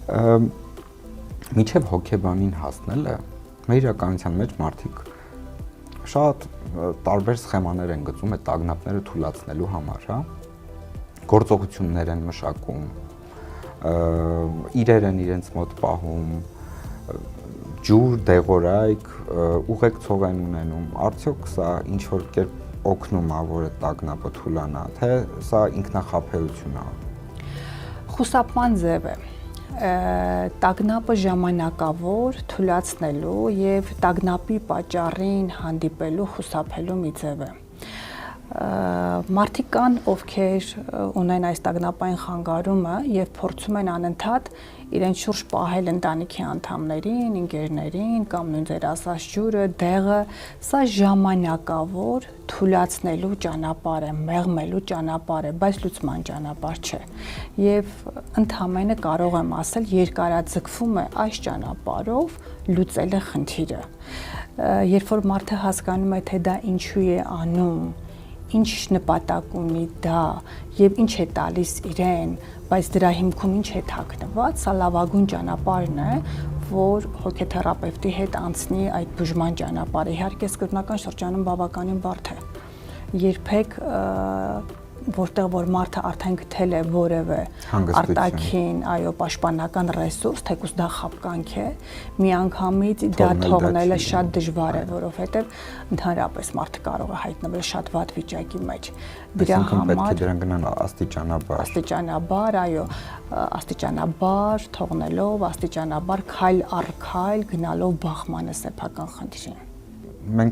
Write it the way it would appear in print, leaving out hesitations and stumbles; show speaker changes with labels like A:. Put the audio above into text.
A: Միջև հոգեբանին հասնելը մեր իրականության մեջ մարդիկ շատ տարբեր սխեմաներ են գծում այդ տագնապները թույլատնելու համար, հա, գործողություններ են մշակում, իրեր են իրենց մոտ պահում, ջուր, դեղորայք, ուղեկցող են ունենում, արդյոք սա ինչ-որ կերպ օգնում է, որ այդ տագնապը թուլանա, թե սա ինքնախաբեություն է։
B: Խուսափման ձև է։ Տագնապը ժամանակավոր թույլատնելու եւ տագնապի պատճառին հանդիպելու խուսափելու մի ձև է։ Մարդիկ կան, ովքեր ունեն այս տագնապային խանգարումը եւ փորձում են անընդհատ իրենց շուրջ պահել ընտանիքի անդամներին, ընկերներին կամ նույն ձեր ասած ջուրը, դեղը, սա ժամանակավոր թույլատնելու ճանապարհ է, մեղմելու ճանապարհ է, բայց լուծման ճանապարհ չէ։ Եվ ընդհանրապես կարող եմ ասել, երկարաձգվում է այս ճանապարհով լուծելը խնդիրը։ Երբ որ մարդը հասկանում է, թե դա ինչու է անում, ինչ նպատակ ունի դա եւ ինչ է տալիս իրեն, բայց դրա հիմքում ինչ է թաքնված, սա լավագույն ճանապարհն է, որ հոգեթերապևտի հետ անցնի այդ բուժման ճանապարհը։ Իհարկե, սկզբնական շրջանում բավականին բարդ է։ Երբեք որտեղ որ մարդը արդեն գտել է որևէ արտաքին, այո, պաշտպանական ռեսուրս, թեկուզ դա խապկանք է, միանգամից դա թողնելը շատ դժվար է, որովհետև ընդհանրապես մարդը կարող է հայտնվել շատ վատ վիճակի մեջ։ Դրա համար
A: պետք է դրան գնան աստիճանաբար,
B: այո, աստիճանաբար թողնելով, աստիճանաբար քայլ առ քայլ գնալով բախմանը սեփական խնդրին։
A: Մենք